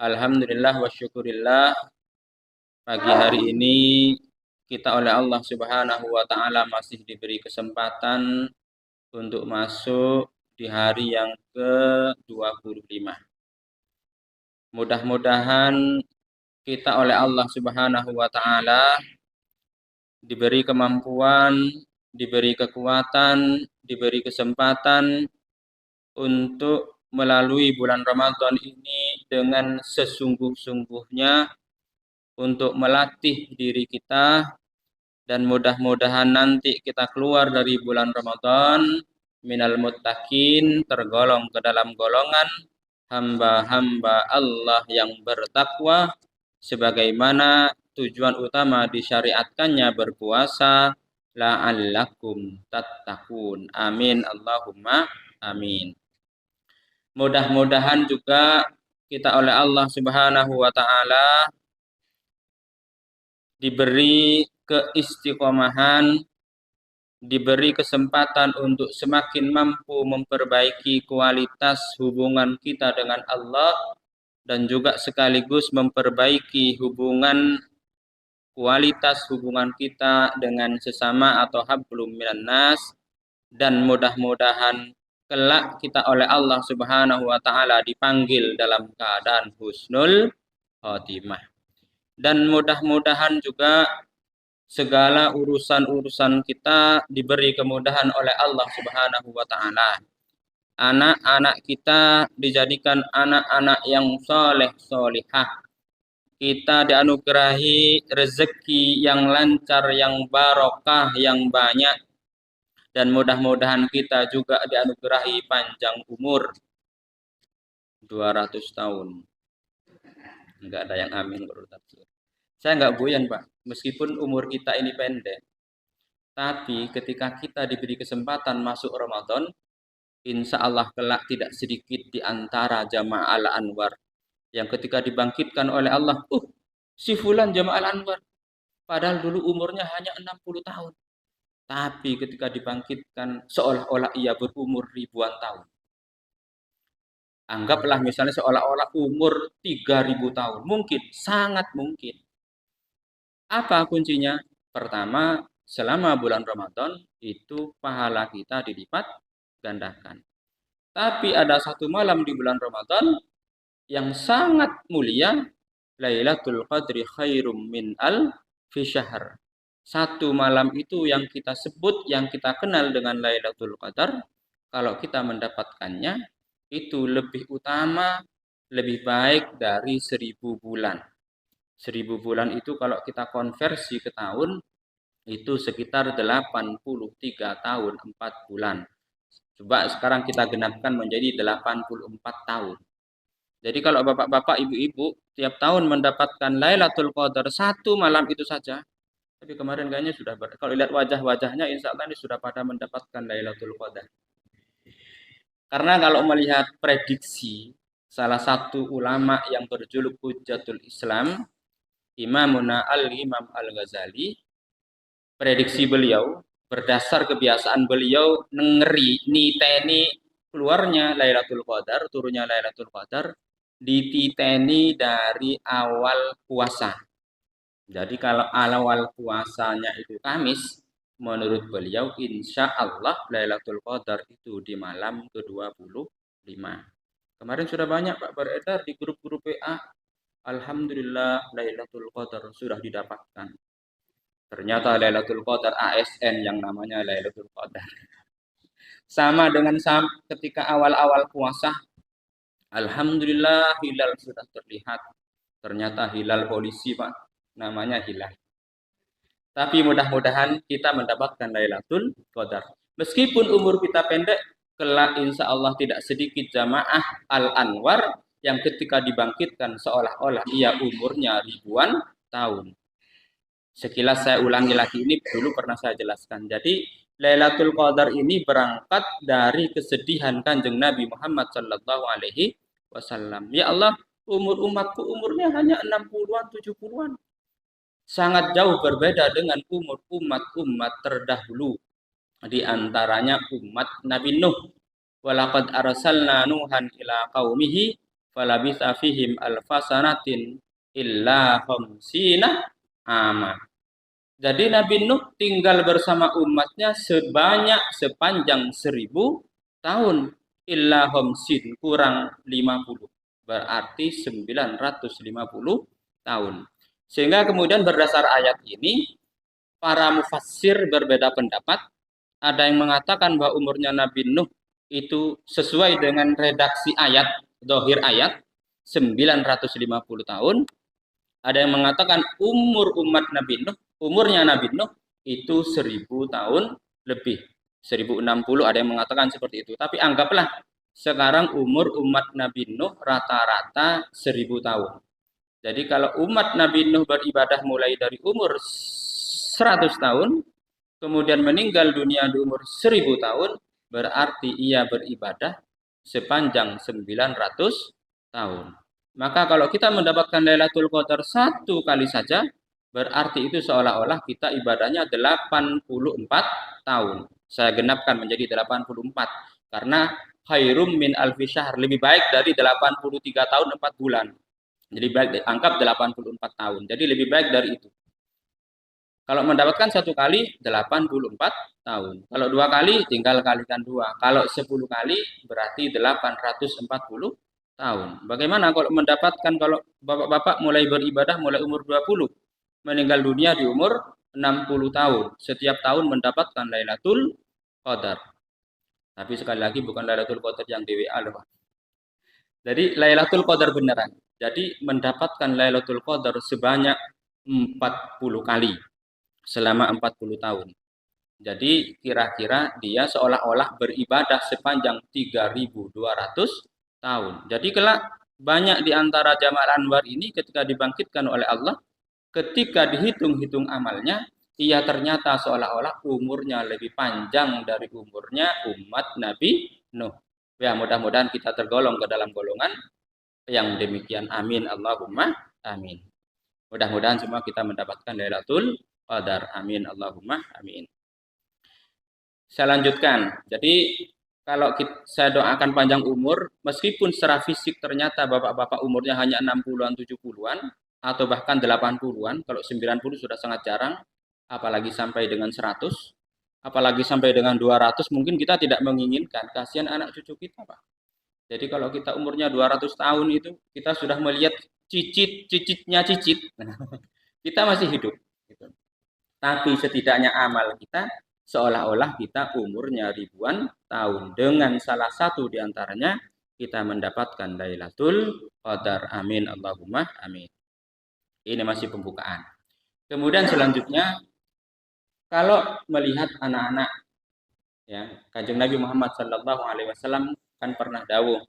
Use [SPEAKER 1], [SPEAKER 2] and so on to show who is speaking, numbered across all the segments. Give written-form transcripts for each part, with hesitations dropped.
[SPEAKER 1] Alhamdulillah wa syukurillah, pagi hari ini kita oleh Allah Subhanahu wa taala masih diberi kesempatan untuk masuk di hari yang ke-25. Mudah-mudahan kita oleh Allah Subhanahu wa taala diberi kemampuan, diberi kekuatan, diberi kesempatan untuk melalui bulan Ramadan ini dengan sesungguh-sungguhnya untuk melatih diri kita, dan mudah-mudahan nanti kita keluar dari bulan Ramadan minal muttaqin, tergolong ke dalam golongan hamba-hamba Allah yang bertakwa, sebagaimana tujuan utama disyariatkannya berpuasa, la'allakum tattaqun. Amin Allahumma amin. Mudah-mudahan juga kita oleh Allah Subhanahu wa taala diberi keistiqomahan, diberi kesempatan untuk semakin mampu memperbaiki kualitas hubungan kita dengan Allah, dan juga sekaligus memperbaiki kualitas hubungan kita dengan sesama atau hablum minan nas, dan mudah-mudahan kelak kita oleh Allah Subhanahu wa taala dipanggil dalam keadaan husnul khotimah. Dan mudah-mudahan juga segala urusan-urusan kita diberi kemudahan oleh Allah Subhanahu wa taala. Anak-anak kita dijadikan anak-anak yang soleh solihah. Kita dianugerahi rezeki yang lancar, yang barokah, yang banyak. Dan mudah-mudahan kita juga dianugerahi panjang umur 200 tahun. Enggak ada yang amin menurut tafsir. Saya enggak goyang, Pak. Meskipun umur kita ini pendek, tapi ketika kita diberi kesempatan masuk Ramadan, insya Allah kelak tidak sedikit di antara jamaah Al-Anwar yang ketika dibangkitkan oleh Allah, si fulan jamaah Al-Anwar, padahal dulu umurnya hanya 60 tahun. Tapi ketika dibangkitkan seolah-olah ia berumur ribuan tahun. Anggaplah misalnya seolah-olah umur 3000 tahun. Mungkin, sangat mungkin. Apa kuncinya? Pertama, selama bulan Ramadan itu pahala kita dilipat gandakan. Tapi ada satu malam di bulan Ramadan yang sangat mulia, Lailatul Qadri khairum min alfi syahr. Satu malam itu yang kita sebut, yang kita kenal dengan Lailatul Qadar, kalau kita mendapatkannya, itu lebih utama, lebih baik dari 1000 bulan. 1000 bulan itu kalau kita konversi ke tahun, itu sekitar 83 tahun 4 bulan. Coba sekarang kita genapkan menjadi 84 tahun. Jadi kalau bapak-bapak, ibu-ibu tiap tahun mendapatkan Lailatul Qadar satu malam itu saja. Tapi kemarin kayaknya sudah kalau lihat wajah-wajahnya insya Allah ini sudah pada mendapatkan Lailatul Qadar. Karena kalau melihat prediksi salah satu ulama yang berjuluk Hujjatul Islam, Imamuna Al-Imam Al-Ghazali, prediksi beliau berdasar kebiasaan beliau ngeri niteni keluarnya Lailatul Qadar, turunnya Lailatul Qadar dititeni dari awal puasa. Jadi kalau awal puasanya itu Kamis, menurut beliau insya Allah Lailatul Qadar itu di malam ke-25. Kemarin sudah banyak Pak beredar di grup-grup WA. Alhamdulillah Lailatul Qadar sudah didapatkan. Ternyata Lailatul Qadar ASN yang namanya Lailatul Qadar. Sama dengan ketika awal-awal puasa, alhamdulillah hilal sudah terlihat. Ternyata hilal polisi, Pak. Namanya hilal. Tapi mudah-mudahan kita mendapatkan Lailatul Qadar. Meskipun umur kita pendek, kelak insya Allah tidak sedikit jamaah Al-Anwar yang ketika dibangkitkan seolah-olah ia umurnya ribuan tahun. Sekilas saya ulangi lagi, ini dulu pernah saya jelaskan. Jadi Lailatul Qadar ini berangkat dari kesedihan Kanjeng Nabi Muhammad sallallahu alaihi wasallam. Ya Allah, umur umatku umurnya hanya 60-an, 70-an. Sangat jauh berbeda dengan umur umat-umat terdahulu. Di antaranya umat Nabi Nuh. Walaqad arsalna Nuhan ila qaumihi falabitha fihim alfasanatin illa khamsina ama. Jadi Nabi Nuh tinggal bersama umatnya sepanjang 1000 tahun. Illa khamsin, kurang 50. Berarti 950 tahun. Sehingga kemudian berdasar ayat ini, para mufassir berbeda pendapat. Ada yang mengatakan bahwa umurnya Nabi Nuh itu sesuai dengan redaksi ayat, dohir ayat, 950 tahun. Ada yang mengatakan umurnya Nabi Nuh itu 1000 tahun lebih. 1060, ada yang mengatakan seperti itu. Tapi anggaplah sekarang umur umat Nabi Nuh rata-rata 1000 tahun. Jadi kalau umat Nabi Nuh beribadah mulai dari umur 100 tahun, kemudian meninggal dunia di umur 1000 tahun, berarti ia beribadah sepanjang 900 tahun. Maka kalau kita mendapatkan Lailatul Qadar satu kali saja, berarti itu seolah-olah kita ibadahnya 84 tahun. Saya genapkan menjadi 84. Karena khairum min alfi syahr, lebih baik dari 83 tahun 4 bulan. Jadi baik anggap 84 tahun. Jadi lebih baik dari itu. Kalau mendapatkan satu kali 84 tahun. Kalau dua kali tinggal kalikan 2. Kalau 10 kali berarti 840 tahun. Bagaimana kalau mendapatkan, kalau bapak-bapak mulai beribadah mulai umur 20, meninggal dunia di umur 60 tahun. Setiap tahun mendapatkan Lailatul Qadar. Tapi sekali lagi bukan Lailatul Qadar yang DWA loh. Jadi Lailatul Qadar beneran. Jadi mendapatkan Lailatul Qadar sebanyak 40 kali selama 40 tahun. Jadi kira-kira dia seolah-olah beribadah sepanjang 3200 tahun. Jadi kelak banyak di antara jamaah Anwar ini ketika dibangkitkan oleh Allah, ketika dihitung-hitung amalnya, ia ternyata seolah-olah umurnya lebih panjang dari umurnya umat Nabi Nuh. Ya, mudah-mudahan kita tergolong ke dalam golongan yang demikian. Amin. Allahumma amin. Mudah-mudahan semua kita mendapatkan Lailatul Qadar. Amin. Allahumma amin. Saya lanjutkan. Jadi kalau saya doakan panjang umur, meskipun secara fisik ternyata bapak-bapak umurnya hanya 60-an, 70-an, atau bahkan 80-an, kalau 90 sudah sangat jarang, apalagi sampai dengan 100, apalagi sampai dengan 200, mungkin kita tidak menginginkan. Kasihan anak cucu kita, Pak. Jadi kalau kita umurnya 200 tahun itu, kita sudah melihat cicitnya cicit. Kita masih hidup. Gitu. Tapi setidaknya amal kita seolah-olah kita umurnya ribuan tahun. Dengan salah satu diantaranya kita mendapatkan Lailatul Qadar. Amin. Allahumma amin. Ini masih pembukaan. Kemudian selanjutnya, kalau melihat anak-anak, ya, Kanjeng Nabi Muhammad SAW kan pernah dawuh,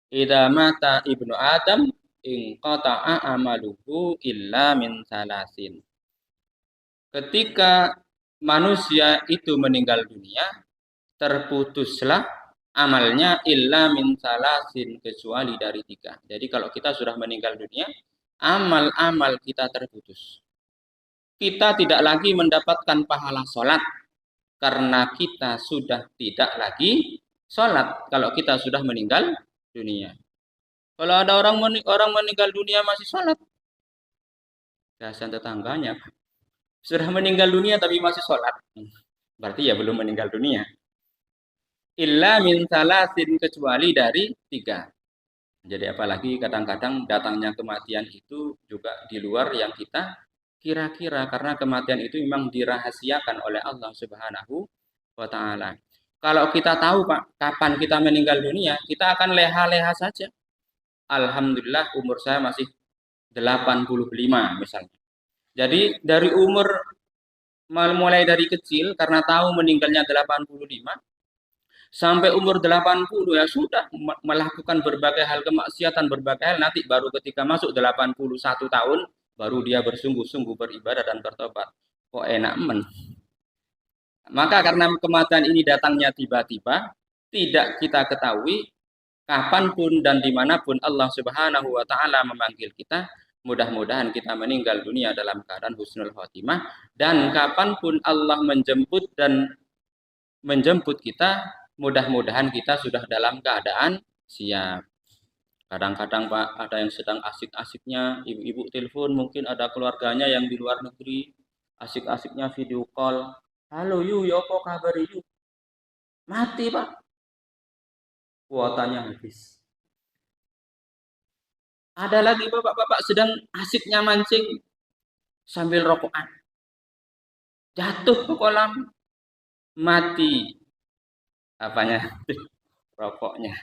[SPEAKER 1] idza mata ibnu Adam inqata'a amaluhu illa min salasin. Ketika manusia itu meninggal dunia, terputuslah amalnya illa min salasin, kecuali dari 3. Jadi kalau kita sudah meninggal dunia, amal-amal kita terputus. Kita tidak lagi mendapatkan pahala sholat karena kita sudah tidak lagi sholat kalau kita sudah meninggal dunia. Kalau ada orang meninggal dunia masih sholat, kasihan tetangganya, sudah meninggal dunia tapi masih sholat, berarti ya belum meninggal dunia. Illa min salasin, kecuali dari 3. Jadi apalagi kadang-kadang datangnya kematian itu juga di luar yang kita kira-kira, karena kematian itu memang dirahasiakan oleh Allah Subhanahu wa Ta'ala. Kalau kita tahu, Pak, kapan kita meninggal dunia, kita akan leha-leha saja. Alhamdulillah umur saya masih 85 misalnya. Jadi dari umur mulai dari kecil karena tahu meninggalnya 85 sampai umur 80 ya sudah melakukan berbagai hal kemaksiatan, berbagai hal, nanti baru ketika masuk 81 tahun baru dia bersungguh-sungguh beribadah dan bertobat. Kok enak men. Maka karena kematian ini datangnya tiba-tiba, tidak kita ketahui kapanpun dan dimanapun Allah Subhanahu wa Ta'ala memanggil kita. Mudah-mudahan kita meninggal dunia dalam keadaan husnul khotimah, dan kapanpun Allah menjemput kita, mudah-mudahan kita sudah dalam keadaan siap. Kadang-kadang Pak, ada yang sedang asik-asiknya, ibu-ibu telepon, mungkin ada keluarganya yang di luar negeri, asik-asiknya video call. Halo yu, ya apa kabar yu? Mati Pak, kuotanya habis. Ada lagi bapak-bapak sedang asiknya mancing sambil rokokan. Jatuh ke kolam, mati apanya? Rokoknya.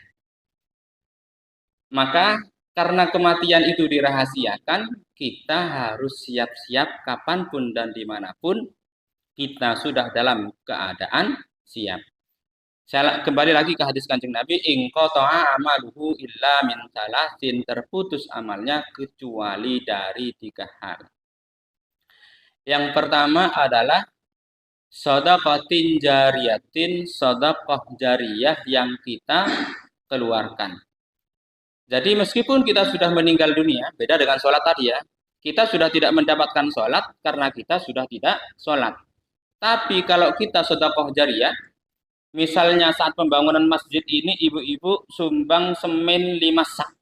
[SPEAKER 1] Maka karena kematian itu dirahasiakan, kita harus siap-siap kapanpun dan dimanapun kita sudah dalam keadaan siap. Saya kembali lagi ke hadis Kanjeng Nabi, in qata'a amaluhu illa min salasin, terputus amalnya kecuali dari 3 hal. Yang pertama adalah shadaqatin jariyatin, sedekah jariyah yang kita keluarkan. Jadi meskipun kita sudah meninggal dunia, beda dengan sholat tadi ya, kita sudah tidak mendapatkan sholat karena kita sudah tidak sholat. Tapi kalau kita sedekah jariyah, misalnya saat pembangunan masjid ini ibu-ibu sumbang semen 5 sak.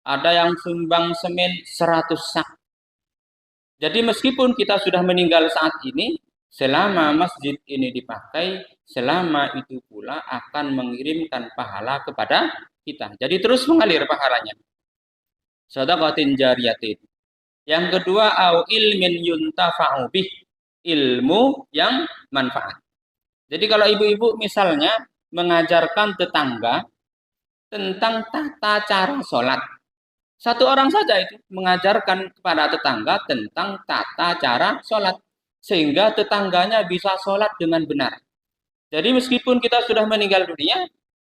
[SPEAKER 1] Ada yang sumbang semen 100 sak. Jadi meskipun kita sudah meninggal saat ini, selama masjid ini dipakai, selama itu pula akan mengirimkan pahala kepada kita. Jadi terus mengalir pahalanya. Shadaqatin jariyatin. Yang kedua, au ilmin yuntafa'u bih. Ilmu yang manfaat. Jadi kalau ibu-ibu misalnya mengajarkan tetangga tentang tata cara sholat. Satu orang saja itu mengajarkan kepada tetangga tentang tata cara sholat. Sehingga tetangganya bisa sholat dengan benar. Jadi meskipun kita sudah meninggal dunia,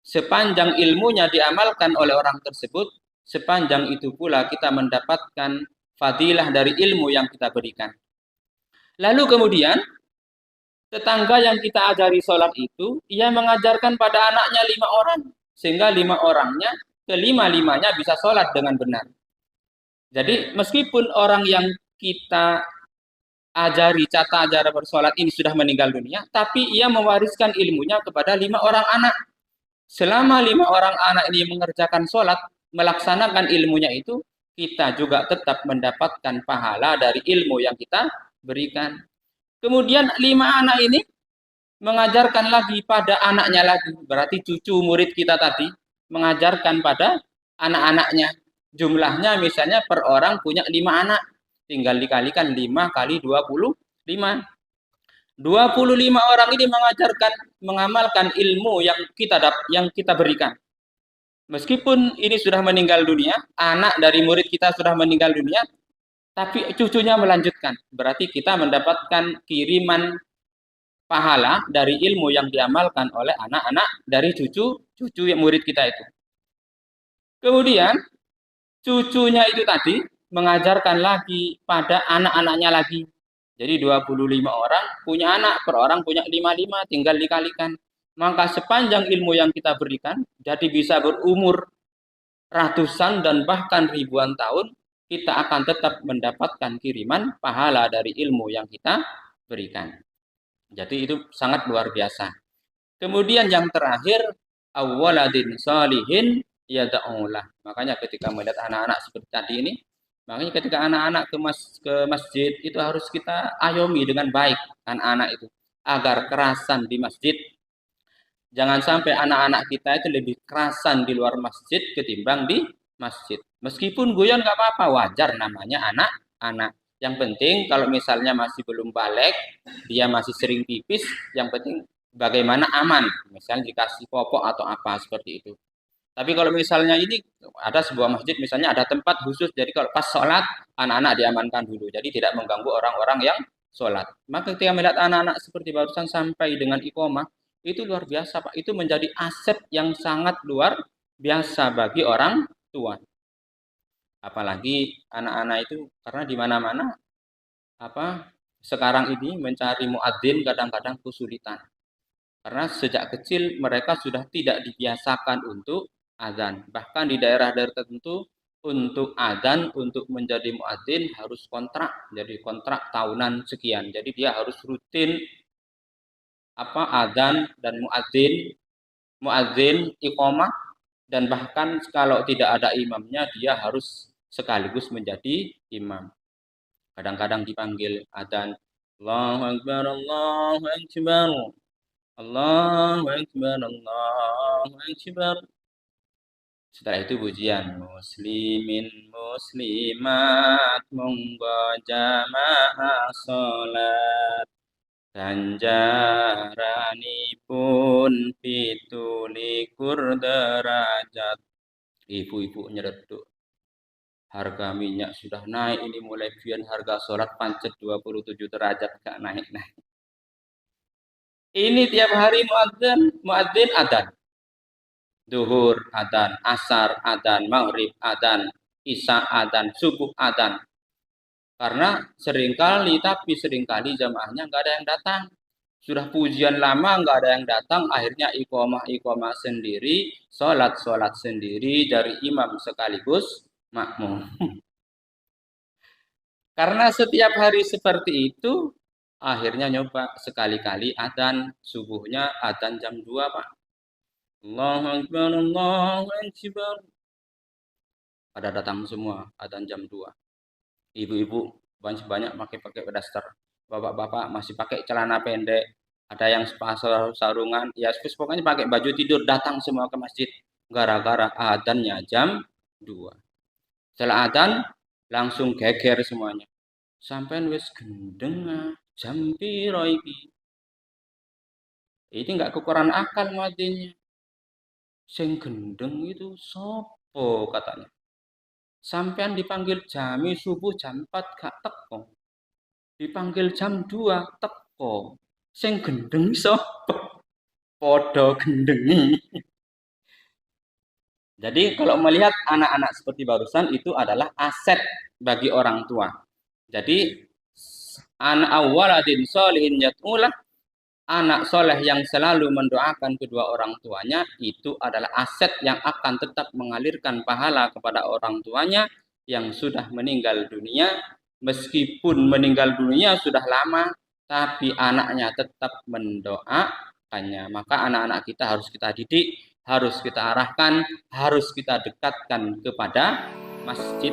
[SPEAKER 1] sepanjang ilmunya diamalkan oleh orang tersebut, sepanjang itu pula kita mendapatkan fadilah dari ilmu yang kita berikan. Lalu kemudian, tetangga yang kita ajari sholat itu, ia mengajarkan pada anaknya 5 orang. Sehingga 5 orangnya, kelima-limanya bisa sholat dengan benar. Jadi meskipun orang yang kita ajari tata cara bersolat ini sudah meninggal dunia, tapi ia mewariskan ilmunya kepada 5 orang anak. Selama 5 orang anak ini mengerjakan sholat, melaksanakan ilmunya itu, kita juga tetap mendapatkan pahala dari ilmu yang kita berikan. Kemudian 5 anak ini mengajarkan lagi pada anaknya lagi. Berarti cucu murid kita tadi mengajarkan pada anak-anaknya. Jumlahnya misalnya per orang punya 5 anak. Tinggal dikalikan 5 kali 25. 25 orang ini mengajarkan, mengamalkan ilmu yang kita berikan. Meskipun ini sudah meninggal dunia, anak dari murid kita sudah meninggal dunia, tapi cucunya melanjutkan. Berarti kita mendapatkan kiriman pahala dari ilmu yang diamalkan oleh anak-anak dari cucu yang murid kita itu. Kemudian cucunya itu tadi mengajarkan lagi pada anak-anaknya lagi. Jadi 25 orang punya anak, per orang punya 5, tinggal dikalikan. Maka sepanjang ilmu yang kita berikan, jadi bisa berumur ratusan dan bahkan ribuan tahun, kita akan tetap mendapatkan kiriman pahala dari ilmu yang kita berikan. Jadi itu sangat luar biasa. Kemudian yang terakhir, awwaladin salihin yada'ulah. Makanya ketika melihat anak-anak seperti tadi ini, makanya ketika anak-anak ke masjid itu harus kita ayomi dengan baik anak-anak itu agar kerasan di masjid. Jangan sampai anak-anak kita itu lebih kerasan di luar masjid ketimbang di masjid. Meskipun guyon nggak apa-apa, wajar namanya anak-anak. Yang penting kalau misalnya masih belum balik, dia masih sering pipis, yang penting bagaimana aman. Misalnya dikasih popok atau apa seperti itu. Tapi kalau misalnya ini ada sebuah masjid, misalnya ada tempat khusus, jadi kalau pas sholat, anak-anak diamankan dulu. Jadi tidak mengganggu orang-orang yang sholat. Maka ketika melihat anak-anak seperti barusan sampai dengan iqomah, itu luar biasa Pak. Itu menjadi aset yang sangat luar biasa bagi orang tua. Apalagi anak-anak itu, karena di mana-mana apa sekarang ini mencari muadzin kadang-kadang kesulitan. Karena sejak kecil mereka sudah tidak dibiasakan untuk azan. Bahkan di daerah-daerah tertentu untuk azan, untuk menjadi muadzin harus kontrak. Jadi kontrak tahunan sekian. Jadi dia harus rutin azan dan muadzin iqomah Dan bahkan kalau tidak ada imamnya, dia harus sekaligus menjadi imam. Kadang-kadang dipanggil adzan, Allahu Akbar, Allahu Akbar, Allahu Akbar, Allahu Akbar. Setelah itu pujian muslimin muslimat monggo jamaah salat ganjaranipun pitulikur derajat. Ibu-ibu nyeletuk, harga minyak sudah naik ini, mulai biar harga sholat pancet 27 derajat gak naik-naik. Ini tiap hari muadzin adzan. Zuhur adzan, asar adzan, maghrib adzan, isya adzan, subuh adzan. Karena seringkali jamaahnya nggak ada yang datang. Sudah pujian lama nggak ada yang datang, akhirnya iqomah sendiri, sholat sendiri dari imam sekaligus makmum. Karena setiap hari seperti itu, akhirnya nyoba sekali-kali adzan subuhnya adzan jam 2, Pak. Allahu Akbar, Allahu Akbar. Pada datang semua adzan jam 2. Ibu-ibu banyak pakai daster. Bapak-bapak masih pakai celana pendek. Ada yang sarungan, ya pokoknya pakai baju tidur, datang semua ke masjid gara-gara adzannya jam 2. Setelah adzan langsung geger semuanya. Sampai wis gendeng jam piro iki. Ini enggak kekurangan akal muadzinnya. Sing gendeng itu sopo katanya. Sampean dipanggil jami subuh jam 4 gak teko. Dipanggil jam 2 teko. Sing gendeng sopo? Podo gendengi. Jadi kalau melihat anak-anak seperti barusan itu adalah aset bagi orang tua. Jadi anak awaladin solihin yat'ulah, anak soleh yang selalu mendoakan kedua orang tuanya itu adalah aset yang akan tetap mengalirkan pahala kepada orang tuanya yang sudah meninggal dunia. Meskipun meninggal dunia sudah lama, tapi anaknya tetap mendoakannya. Maka anak-anak kita harus kita didik, harus kita arahkan, harus kita dekatkan kepada masjid